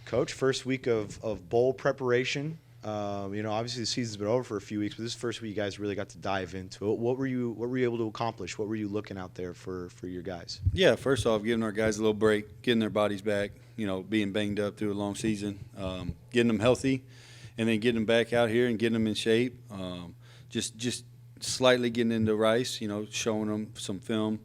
Coach, first week of bowl preparation. Obviously the season's been over for a few weeks, but this first week you guys really got to dive into it. What were you able to accomplish? What were you looking out there for your guys? Yeah, first off, giving our guys a little break, getting their bodies back, being banged up through a long season, getting them healthy, and then getting them back out here and getting them in shape. Just slightly getting into Rice, showing them some film,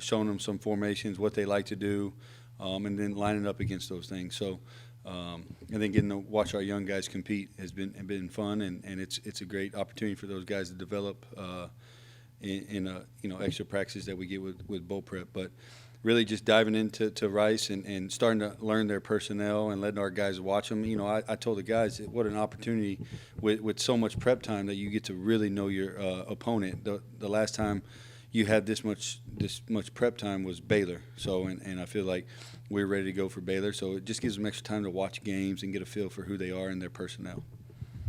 showing them some formations, what they like to do, and then lining up against those things. So, and then getting to watch our young guys compete has been fun, and it's a great opportunity for those guys to develop in extra practices that we get with bowl prep. But really just diving into Rice and starting to learn their personnel and letting our guys watch them. I told the guys what an opportunity with so much prep time that you get to really know your opponent. The last time you had this much prep time was Baylor. So and I feel like we're ready to go for Baylor. So it just gives them extra time to watch games and get a feel for who they are and their personnel.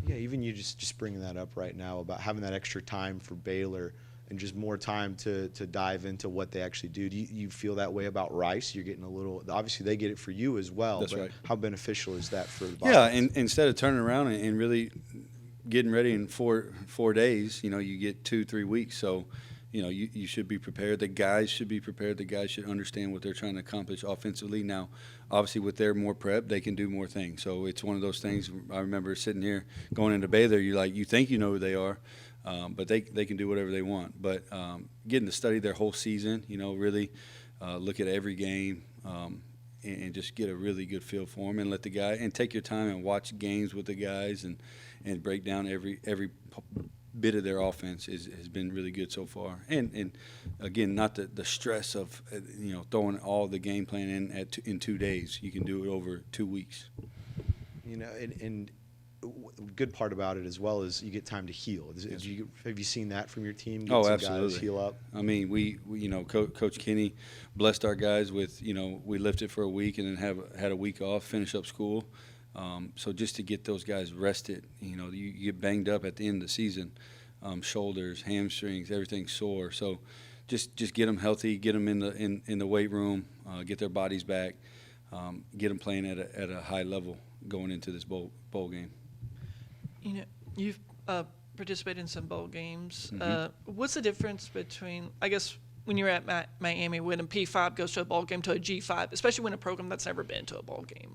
Yeah, even you just bringing that up right now about having that extra time for Baylor and just more time to dive into what they actually do. Do you feel that way about Rice? You're getting a little – obviously they get it for you as well. That's but right. How beneficial is that for the Bobcats? Yeah, and instead of turning around and really getting ready in four days, you get 2-3 weeks. So, you should be prepared. The guys should be prepared. The guys should understand what they're trying to accomplish offensively. Now, obviously, with their more prep, they can do more things. So it's one of those things. I remember sitting here going into Baylor, you think you know who they are, but they can do whatever they want. But getting to study their whole season, really look at every game and just get a really good feel for them, and let the guy and take your time and watch games with the guys and break down every bit of their offense has been really good so far. And again, not the stress of throwing all the game plan in 2 days. You can do it over 2 weeks. And good part about it as well is you get time to heal. Yes. Have you seen that from your team? Oh, some absolutely. Guys heal up. I mean, we Coach Kenny blessed our guys with we lifted for a week and then had a week off, finish up school. So just to get those guys rested, you get banged up at the end of the season, shoulders, hamstrings, everything's sore. So just get them healthy, get them in the weight room, get their bodies back, get them playing at a high level going into this bowl game. You've participated in some bowl games. Mm-hmm. What's the difference between, I guess, when you're at Miami, when a P5 goes to a bowl game to a G5, especially when a program that's never been to a bowl game?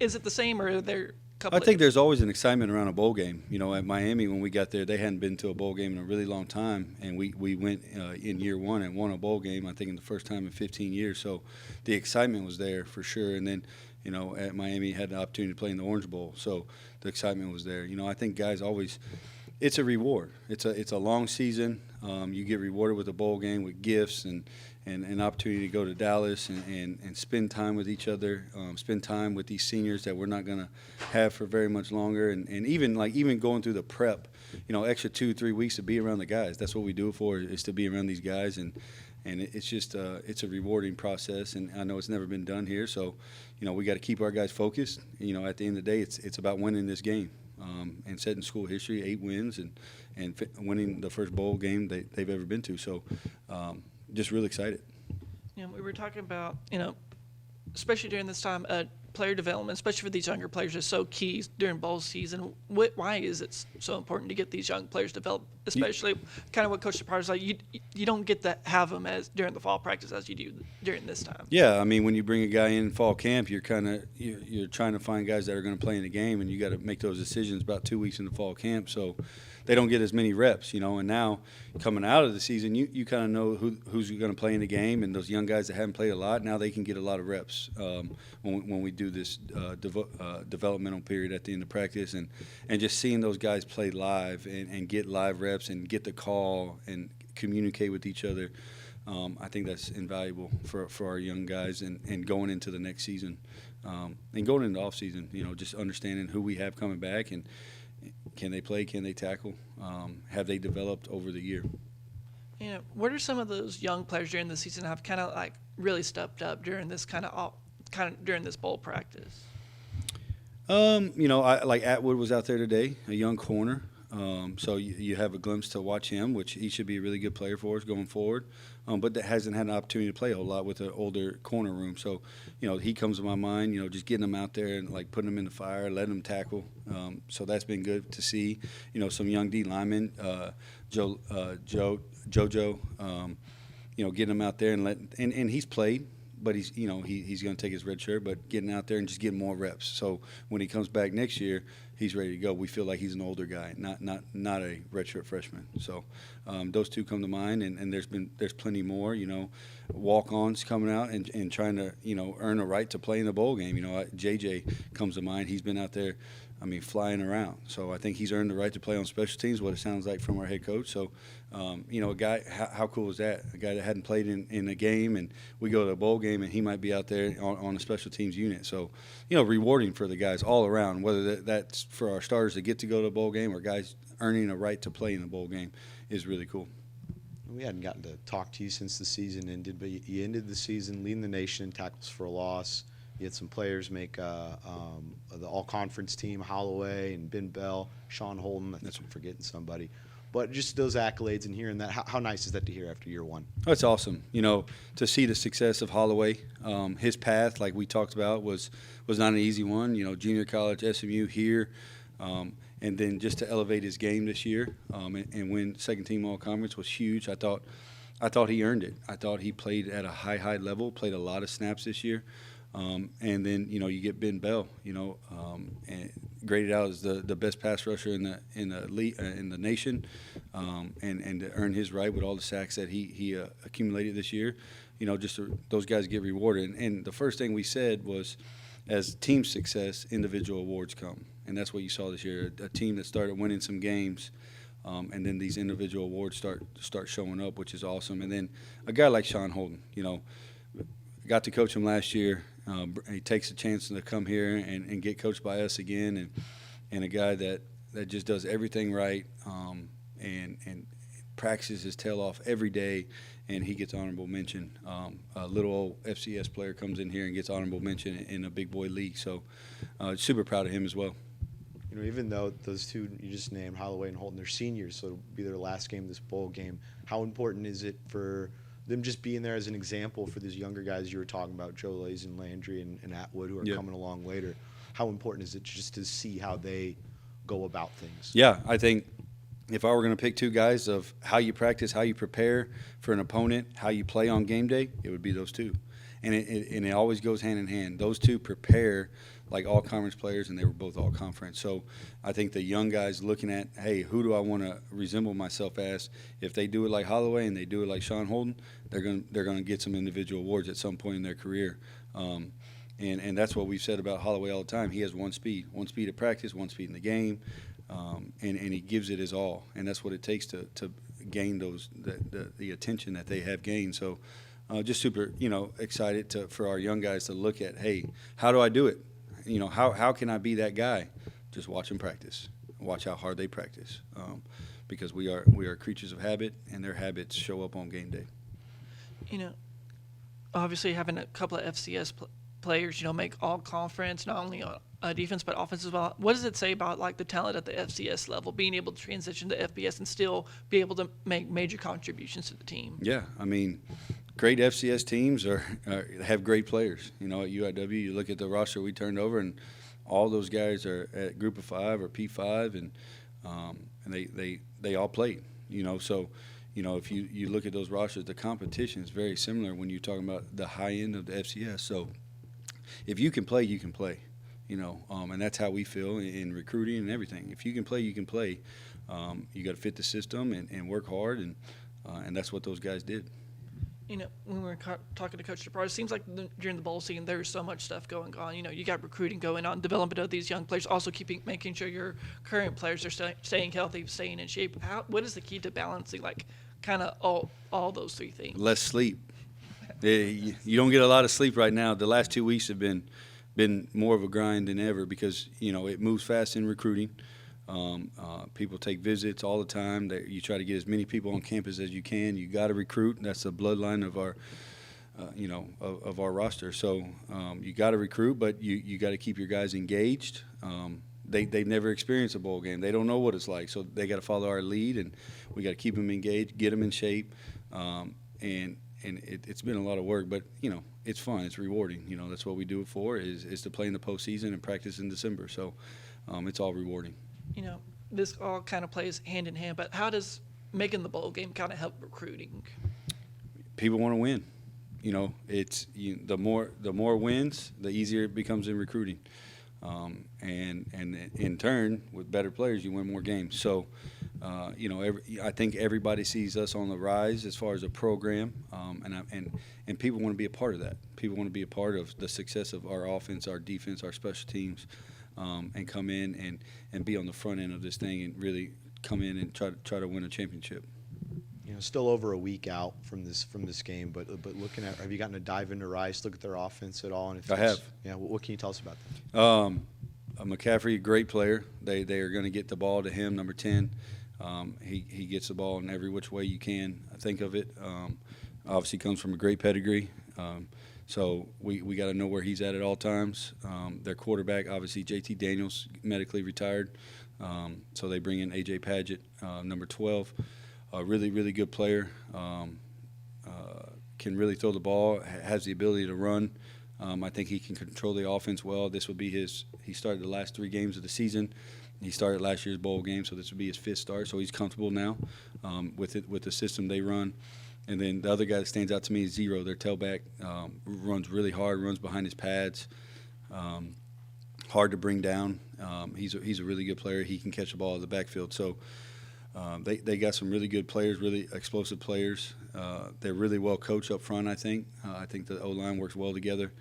Is it the same, or are there a couple? I think there's always an excitement around a bowl game. At Miami, when we got there, they hadn't been to a bowl game in a really long time, and we went in year one and won a bowl game, I think, in the first time in 15 years. So the excitement was there for sure. And then, at Miami, had the opportunity to play in the Orange Bowl, so the excitement was there. I think guys always – it's a reward. It's a long season. You get rewarded with a bowl game with gifts and an opportunity to go to Dallas and spend time with each other, spend time with these seniors that we're not going to have for very much longer, and even going through the prep, extra 2-3 weeks to be around the guys. That's what we do it for, is to be around these guys, and it's just it's a rewarding process. And I know it's never been done here, so we got to keep our guys focused. At the end of the day, it's about winning this game. And setting school history, 8 wins, and winning the first bowl game they've ever been to. So just really excited. We were talking about, especially during this time, player development, especially for these younger players, is so key during bowl season. Why is it so important to get these young players developed, especially kind of what Coach DePar's like? You don't get to have them as during the fall practice as you do during this time. Yeah, I mean, when you bring a guy in fall camp, you're trying to find guys that are going to play in the game, and you got to make those decisions about 2 weeks in the fall camp. So they don't get as many reps, and now coming out of the season, you kind of know who's going to play in the game, and those young guys that haven't played a lot, now they can get a lot of reps when we do this developmental period at the end of practice, and just seeing those guys play live and get live reps and get the call and communicate with each other. I think that's invaluable for our young guys and going into the next season and going into the off season, just understanding who we have coming back and can they play, can they tackle, have they developed over the year. What are some of those young players during the season have kind of really stepped up during this kind of during this bowl practice? I like Atwood was out there today, a young corner. So you have a glimpse to watch him, which he should be a really good player for us going forward. But that hasn't had an opportunity to play a whole lot with an older corner room. So, he comes to my mind, just getting him out there and, like, putting him in the fire, letting him tackle. So that's been good to see. Some young D linemen, JoJo, getting him out there and he's played. But he's going to take his red shirt, but getting out there and just getting more reps. So when he comes back next year, he's ready to go. We feel like he's an older guy, not a redshirt freshman. So those two come to mind, and there's plenty more. Walk-ons coming out and trying to earn a right to play in the bowl game. JJ comes to mind. He's been out there, flying around. So I think he's earned the right to play on special teams. What it sounds like from our head coach. So a guy, how cool is that? A guy that hadn't played in a game, and we go to a bowl game, and he might be out there on a special teams unit. So, rewarding for the guys all around, whether that's for our starters to get to go to a bowl game or guys earning a right to play in a bowl game is really cool. We hadn't gotten to talk to you since the season ended, but you ended the season leading the nation in tackles for a loss. You had some players make the all-conference team, Holloway and Ben Bell, Sean Holden. I think I'm forgetting somebody. But just those accolades and hearing that, how nice is that to hear after year one? That's awesome. To see the success of Holloway, his path, like we talked about, was not an easy one. Junior college, SMU here, and then just to elevate his game this year and win second-team all-conference was huge. I thought he earned it. I thought he played at a high level, played a lot of snaps this year. And then you get Ben Bell, and graded out as the best pass rusher in the nation, and to earn his right with all the sacks that he accumulated this year, those guys get rewarded. And the first thing we said was, as team success, individual awards come, and that's what you saw this year. A team that started winning some games, and then these individual awards start showing up, which is awesome. And then a guy like Sean Holden, got to coach him last year. He takes a chance to come here and get coached by us again, and a guy that just does everything right, and practices his tail off every day, and he gets honorable mention. A little old FCS player comes in here and gets honorable mention in a big boy league. So super proud of him as well. Even though those two you just named, Holloway and Holton, they're seniors, so it'll be their last game, this bowl game, how important is it for them just being there as an example for these younger guys you were talking about, Joe Lazen, Landry, and Atwood, who are coming along later? How important is it just to see how they go about things? Yeah, I think if I were going to pick two guys of how you practice, how you prepare for an opponent, how you play on game day, it would be those two. And it always goes hand in hand. Those two prepare like all-conference players, and they were both all-conference. So I think the young guys looking at, hey, who do I want to resemble myself as? If they do it like Holloway and they do it like Sean Holden, they're going to get some individual awards at some point in their career. And that's what we've said about Holloway all the time. He has one speed at practice, one speed in the game, and he gives it his all. And that's what it takes to gain the attention that they have gained. So just super, excited for our young guys to look at, hey, how do I do it? How can I be that guy? Just watch them practice. Watch how hard they practice, because we are creatures of habit, and their habits show up on game day. Obviously having a couple of FCS players, make all conference, not only on defense but offense as well. What does it say about like the talent at the FCS level, being able to transition to FBS and still be able to make major contributions to the team? Yeah, great FCS teams have great players. At UIW, you look at the roster we turned over, and all those guys are at Group of 5 or P5, and they all played. So if you look at those rosters, the competition is very similar when you're talking about the high end of the FCS. So if you can play, you can play. And that's how we feel in recruiting and everything. If you can play, you can play. You got to fit the system and work hard, and that's what those guys did. When we were talking to Coach DeProd, it seems like during the bowl season there's so much stuff going on. You got recruiting going on, development of these young players, also making sure your current players are staying healthy, staying in shape. What is the key to balancing, kind of all those three things? Less sleep. You don't get a lot of sleep right now. The last 2 weeks have been more of a grind than ever because it moves fast in recruiting. People take visits all the time. You try to get as many people on campus as you can. You got to recruit. That's the bloodline of our, of our roster. So you got to recruit, but you got to keep your guys engaged. They've never experienced a bowl game. They don't know what it's like. So they got to follow our lead, and we got to keep them engaged, get them in shape, and it's been a lot of work, but it's fun, it's rewarding. That's what we do it for, is to play in the postseason and practice in December. So it's all rewarding. This all kind of plays hand in hand, but how does making the bowl game kind of help recruiting? People want to win. It's the more wins, the easier it becomes in recruiting. And in turn, with better players, you win more games. So, I think everybody sees us on the rise as far as a program, and people want to be a part of that. People want to be a part of the success of our offense, our defense, our special teams, and come in and be on the front end of this thing and really come in and try to win a championship. Still over a week out from this game, but looking at, have you gotten to dive into Rice, look at their offense at all? And if I have. Yeah, what can you tell us about that? McCaffrey, great player. They are going to get the ball to him, number 10. He gets the ball in every which way you can think of it. Obviously comes from a great pedigree. So we got to know where he's at all times. Their quarterback, obviously JT Daniels, medically retired. So they bring in A.J. Padgett, number 12. A really, really good player, can really throw the ball, has the ability to run. I think he can control the offense well. This will be he started the last 3 games of the season. He started last year's bowl game, so this will be his 5th start. So he's comfortable now with the system they run. And then the other guy that stands out to me is Zero, their tailback. Runs really hard, runs behind his pads. Hard to bring down. He's a really good player. He can catch the ball in the backfield. So they got some really good players, really explosive players. They're really well coached up front, I think. I think the O-line works well together.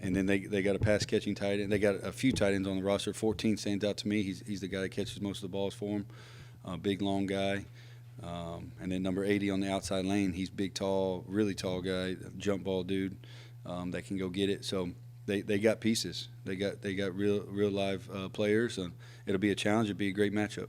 And then they got a pass-catching tight end. They got a few tight ends on the roster. 14 stands out to me. He's the guy that catches most of the balls for them. Big, long guy. And then number 80 on the outside lane, he's big, tall, really tall guy, jump ball dude that can go get it. So they got pieces. They got real live players. It'll be a challenge. It'll be a great matchup.